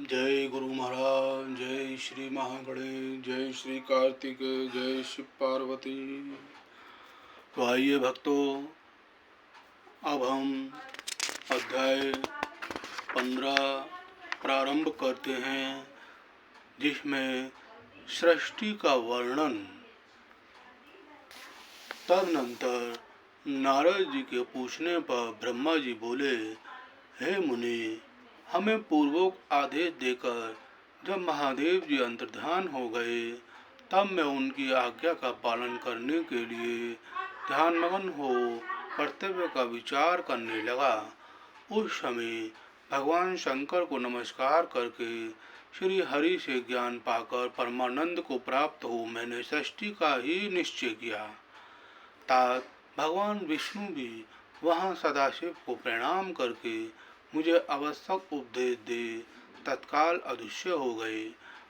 जय गुरु महाराज, जय श्री महागणेश, जय श्री कार्तिक, जय शिव पार्वती। तो आइए भक्तों, अब हम अध्याय 15 प्रारंभ करते हैं, जिसमें सृष्टि का वर्णन। तदनंतर नारद जी के पूछने पर ब्रह्मा जी बोले, हे मुनि, हमें पूर्वोक्त आदेश देकर जब महादेव जी अंतर्ध्यान हो गए, तब मैं उनकी आज्ञा का पालन करने के लिए ध्यानमग्न हो कर्तव्य का विचार करने लगा। उस समय भगवान शंकर को नमस्कार करके श्री हरि से ज्ञान पाकर परमानंद को प्राप्त हो मैंने सृष्टि का ही निश्चय किया। तात भगवान विष्णु भी वहाँ सदाशिव को प्रणाम करके मुझे आवश्यक उपदेश दे तत्काल अदृश्य हो गए।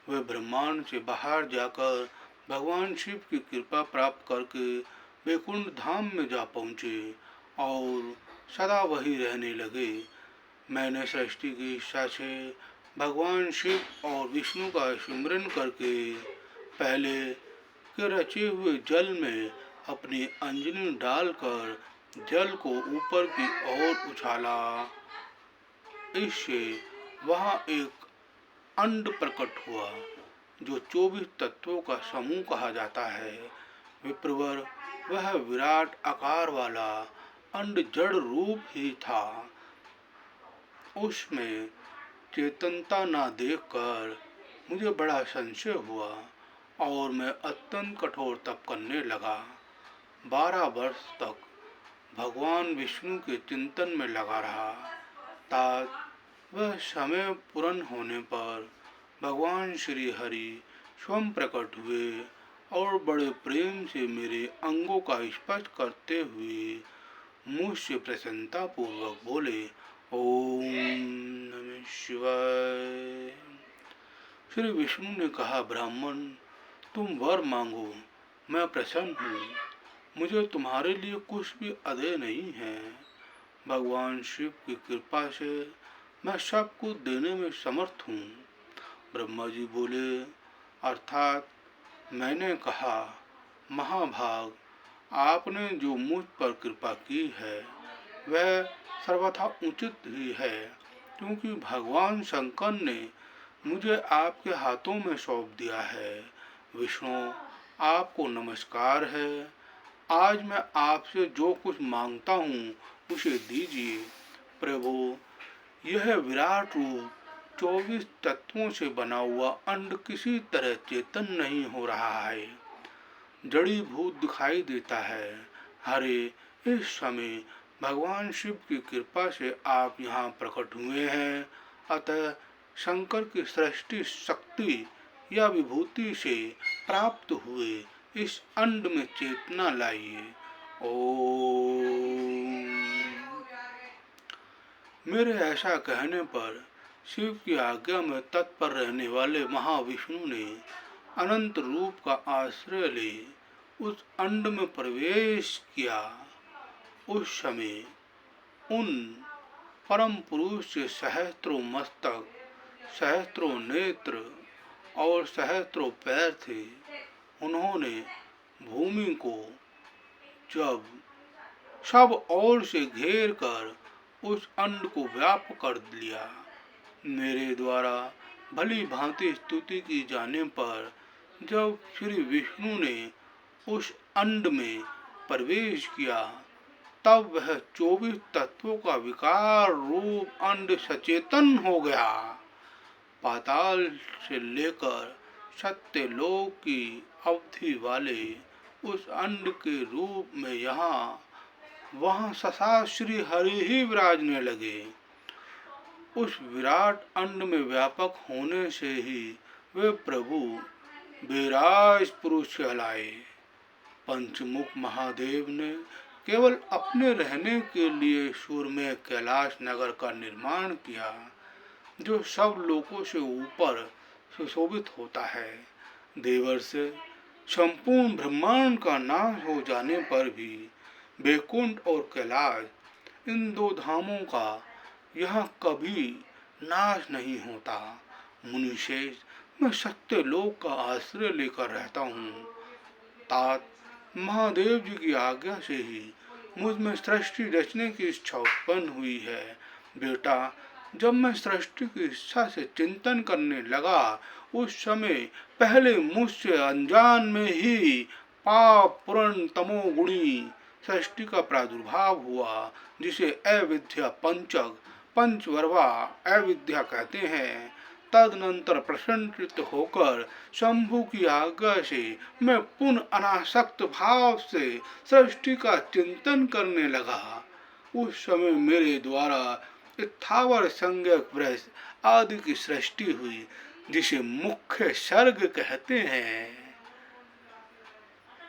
वे ब्रह्मांड से बाहर जाकर भगवान शिव की कृपा प्राप्त करके वैकुंठ धाम में जा पहुँचे और सदा वही रहने लगे। मैंने सृष्टि की इच्छा से भगवान शिव और विष्णु का स्मरण करके पहले के रचे हुए जल में अपनी अंजलि डालकर जल को ऊपर की ओर उछाला। इससे वहाँ एक अंड प्रकट हुआ, जो 24 तत्वों का समूह कहा जाता है। विप्रवर वह विराट आकार वाला अंड जड़ रूप ही था। उसमें चेतनता न देखकर मुझे बड़ा संशय हुआ और मैं अत्यंत कठोर तप करने लगा। 12 वर्ष तक भगवान विष्णु के चिंतन में लगा रहा। तात वह समय पूर्ण होने पर भगवान श्री हरि स्वयं प्रकट हुए और बड़े प्रेम से मेरे अंगों का स्पर्श करते हुए मुझसे प्रसन्नता पूर्वक बोले, ओम नमः शिवाय। श्री विष्णु ने कहा, ब्राह्मण, तुम वर मांगो, मैं प्रसन्न हूँ। मुझे तुम्हारे लिए कुछ भी अदेय नहीं है। भगवान शिव की कृपा से मैं सबको देने में समर्थ हूँ। ब्रह्मा जी बोले, अर्थात मैंने कहा, महाभाग, आपने जो मुझ पर कृपा की है वह सर्वथा उचित ही है, क्योंकि भगवान शंकर ने मुझे आपके हाथों में सौंप दिया है। विष्णु, आपको नमस्कार है। आज मैं आपसे जो कुछ मांगता हूँ उसे दीजिए। प्रभु, यह विराट रूप 24 तत्वों से बना हुआ अंड किसी तरह चेतन नहीं हो रहा है, जड़ी भूत दिखाई देता है। हरे, इस समय भगवान शिव की कृपा से आप यहाँ प्रकट हुए हैं, अतः शंकर की सृष्टि शक्ति या विभूति से प्राप्त हुए इस अंड में चेतना लाइए। ओम। मेरे ऐसा कहने पर शिव की आज्ञा में तत्पर रहने वाले महाविष्णु ने अनंत रूप का आश्रय ले उस अंड में प्रवेश किया। उस समय उन परम पुरुष से सहस्त्रों मस्तक, सहस्त्रों नेत्र और सहस्त्रों पैर थे। उन्होंने भूमि को जब सब ओर से घेर कर उस अंड को व्याप्त कर लिया। मेरे द्वारा भली भांति स्तुति की जाने पर जब श्री विष्णु ने उस अंड में प्रवेश किया, तब वह 24 तत्वों का विकार रूप अंड सचेतन हो गया। पाताल से लेकर सत्यलोक की अवधि वाले उस अंड के रूप में यहाँ वहाँ सदा श्री हरि ही विराजने लगे। उस विराट अंड में व्यापक होने से ही वे प्रभु विराज पुरुष कहलाए। पंचमुख महादेव ने केवल अपने रहने के लिए सूर्य कैलाश नगर का निर्माण किया, जो सब लोकों से ऊपर सुशोभित होता है। देवर से संपूर्ण ब्रह्मांड का नाश हो जाने पर भी वैकुंठ और कैलाश, इन दो धामों का यह कभी नाश नहीं होता मुनिशेष, मैं सत्य लोक का आश्रय लेकर रहता हूँ। तात महादेव जी की आज्ञा से ही मुझ में सृष्टि रचने की इच्छा उत्पन्न हुई है। बेटा, जब मैं सृष्टि की इच्छा से चिंतन करने लगा, उस समय पहले मुझसे अनजान में ही पाप पूर्ण तमोगुणी सृष्टि का प्रादुर्भाव हुआ, जिसे अविद्या पंचक पंचवर्वा अविद्या कहते हैं। तदनंतर प्रसन्नचित्त होकर शंभु की आज्ञा से मैं पुनः अनासक्त भाव से सृष्टि का चिंतन करने लगा। उस समय मेरे द्वारा स्थावर संज्ञक वृक्ष आदि की सृष्टि हुई, जिसे मुख्य सर्ग कहते हैं।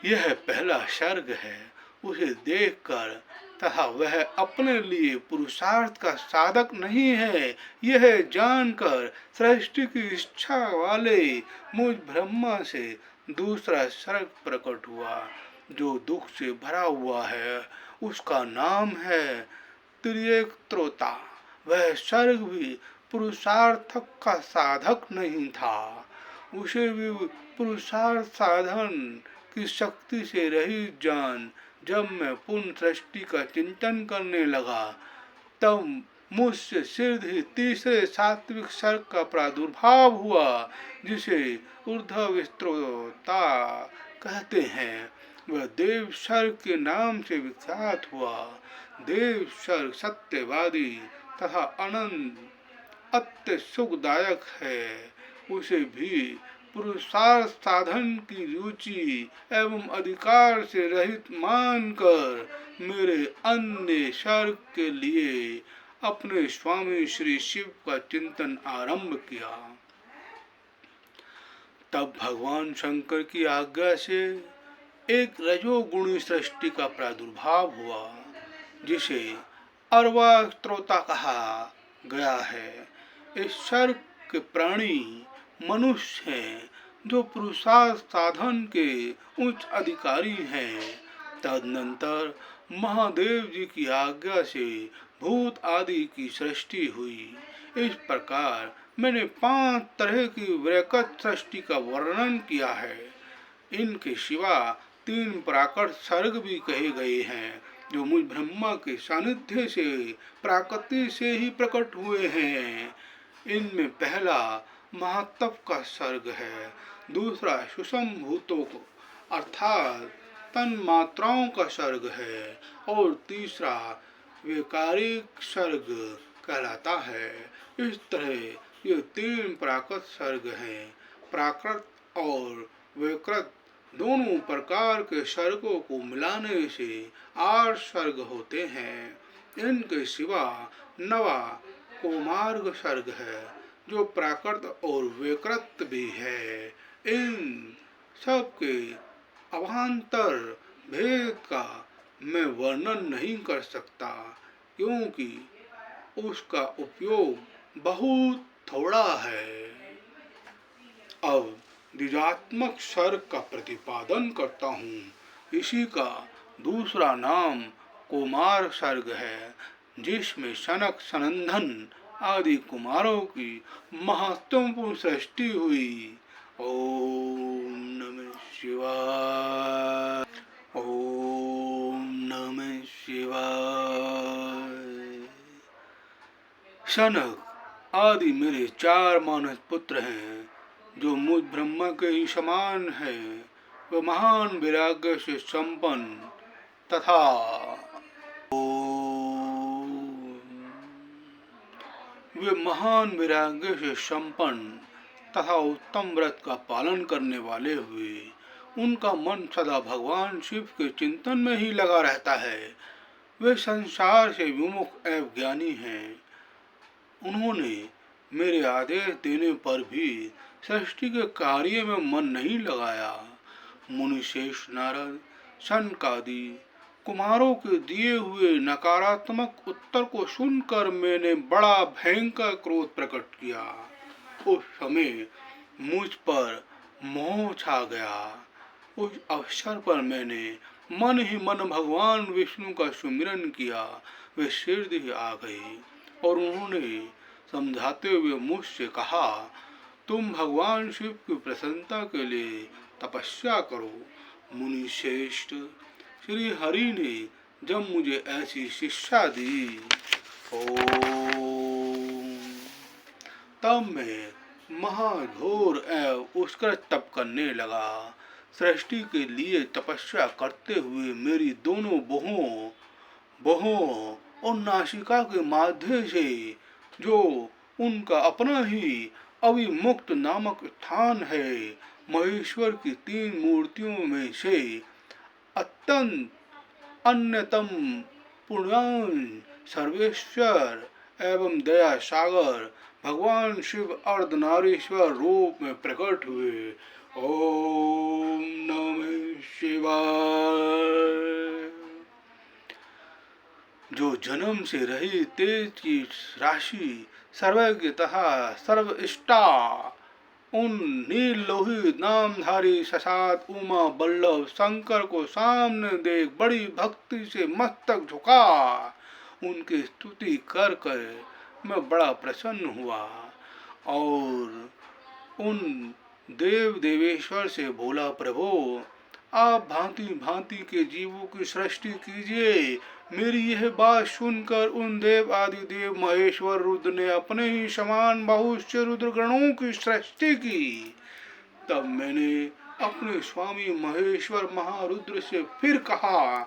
यह पहला सर्ग है। उसे देखकर तथा वह अपने लिए पुरुषार्थ का साधक नहीं है, यह जानकर सृष्टि की इच्छा वाले मुझ ब्रह्मा से दूसरा सर्ग प्रकट हुआ, जो दुख से भरा हुआ है। उसका नाम है त्रिनेत्रोता। वह सर्ग भी पुरुषार्थ का साधक नहीं था, उसे भी पुरुषार्थ साधन की शक्ति से रहित जान जब मैं पुनः सृष्टि का चिंतन करने लगा, तब मुझसे शीघ्र ही तीसरे सात्विक सर्ग का प्रादुर्भाव हुआ, जिसे ऊर्ध्वविस्त्रोता कहते हैं। वह देव सर्ग के नाम से विख्यात हुआ। देव सर्ग सत्यवादी तथा अनंत अत्य सुखदायक है। उसे भी पुरुषार्थ साधन की रुचि एवं अधिकार से रहित मानकर मेरे अन्य सर्ग के लिए अपने स्वामी श्री शिव का चिंतन आरंभ किया। तब भगवान शंकर की आज्ञा से एक रजोगुणी सृष्टि का प्रादुर्भाव हुआ, जिसे अर्वा स्त्रोता कहा गया है। इस सर्ग के प्राणी मनुष्य हैं, जो पुरुषार्थ साधन के उच्च अधिकारी हैं। तदनंतर महादेव जी की आज्ञा से भूत आदि की सृष्टि हुई। इस प्रकार मैंने 5 तरह की वैकृत सृष्टि का वर्णन किया है। इनके सिवा 3 प्राकृत सर्ग भी कहे गए हैं, जो मुझ ब्रह्मा के सानिध्य से प्राकृति से ही प्रकट हुए हैं। इनमें पहला महत्व का सर्ग है, दूसरा सुषमभूतों को अर्थात तन मात्राओं का सर्ग है, और तीसरा वैकारिक सर्ग कहलाता है। इस तरह ये 3 प्राकृत सर्ग हैं। प्राकृत और वैकृत दोनों प्रकार के सर्गों को मिलाने से 8 सर्ग होते हैं। इनके सिवा 9वां कोमार्ग सर्ग है, जो प्राकृत और वैकृत भी है। इन सब के अभांतर भेद का मैं वर्णन नहीं कर सकता, क्योंकि उसका उपयोग बहुत थोड़ा है। अब द्विजात्मक सर्ग का प्रतिपादन करता हूँ। इसी का दूसरा नाम कुमार सर्ग है, जिसमें सनक सनंदन आदि कुमारों की महत्वपूर्ण सृष्टि हुई। ओम नमः शिवाय। ओम नमः शिवाय। सनक आदि मेरे 4 मानस पुत्र हैं, जो मुझ ब्रह्मा के ही समान है। वह महान वैराग्य से संपन्न तथा उत्तम व्रत का पालन करने वाले हुए। उनका मन सदा भगवान शिव के चिंतन में ही लगा रहता है। वे संसार से विमुख एवं ज्ञानी हैं। उन्होंने मेरे आदेश देने पर भी सृष्टि के कार्य में मन नहीं लगाया। मुनिशेष नारद सनकादि कुमारों के दिए हुए नकारात्मक उत्तर को सुनकर मैंने बड़ा भयंकर क्रोध प्रकट किया। उस समय मुझ पर मोह छा गया। उस अवसर पर मैंने मन ही मन भगवान विष्णु का सुमिरन किया। वे शीघ्र ही आ गए और उन्होंने समझाते हुए मुझसे कहा, तुम भगवान शिव की प्रसन्नता के लिए तपस्या करो। मुनि श्रेष्ठ, श्री हरि ने जब मुझे ऐसी शिक्षा दी, ओम, तब मैं महाघोर एवं उत्कृष्ट तप करने लगा। सृष्टि के लिए तपस्या करते हुए मेरी दोनों बाहों और नासिका के माध्यम से जो उनका अपना ही अविमुक्त नामक स्थान है, महेश्वर की 3 मूर्तियों में से अत्यंत अन्यतम पुण्यान सर्वेश्वर एवं दया सागर भगवान शिव अर्धनारीश्वर रूप में प्रकट हुए। ओम नमः शिवाय। जो जन्म से रही तेज की राशि, सर्वज्ञ तथा सर्वइष्टा, उन नील लोहित नामधारी ससात उमा बल्लभ शंकर को सामने देख बड़ी भक्ति से मस्तक झुका उनकी स्तुति कर कर मैं बड़ा प्रसन्न हुआ और उन देव देवेश्वर से बोला, प्रभु आप भांति भांति के जीवों की सृष्टि कीजिए। मेरी यह बात सुनकर उन देव आदि देव महेश्वर रुद्र ने अपने ही समान बहुत से रुद्र गणों की सृष्टि की। तब मैंने अपने स्वामी महेश्वर महारुद्र से फिर कहा,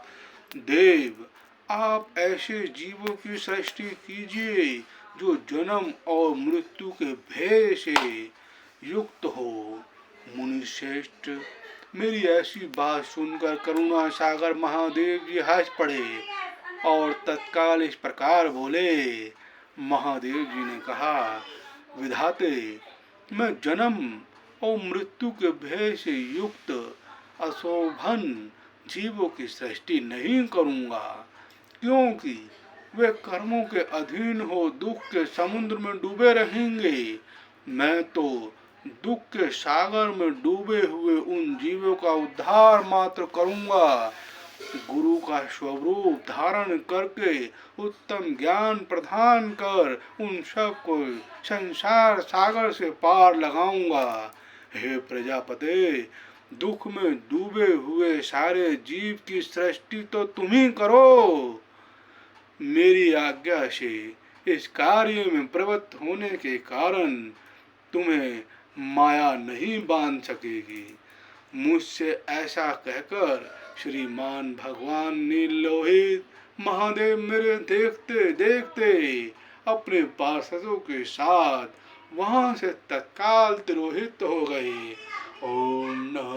देव आप ऐसे जीवों की सृष्टि कीजिए जो जन्म और मृत्यु के भय से युक्त हो। मुनि श्रेष्ठ, मेरी ऐसी बात सुनकर करुणा सागर महादेव जी हंस पड़े और तत्काल इस प्रकार बोले। महादेव जी ने कहा, विधाते, मैं जन्म और मृत्यु के भय से युक्त अशोभन जीवों की सृष्टि नहीं करूंगा, क्योंकि वे कर्मों के अधीन हो दुख के समुद्र में डूबे रहेंगे। मैं तो दुख के सागर में डूबे हुए उन जीवों का उद्धार मात्र करूंगा। गुरु का स्वरूप धारण करके उत्तम ज्ञान प्रदान कर उन सब को संसार सागर से पार लगाऊंगा। हे प्रजापते, दुख में डूबे हुए सारे जीव की सृष्टि तो तुम ही करो। मेरी आज्ञा से इस कार्य में प्रवृत्त होने के कारण तुम्हें माया नहीं बांध सकेगी। मुझसे ऐसा कहकर श्रीमान भगवान नीलोहित महादेव मेरे देखते देखते अपने पार्षदों के साथ वहां से तत्काल तिरोहित हो गए। ओम नमः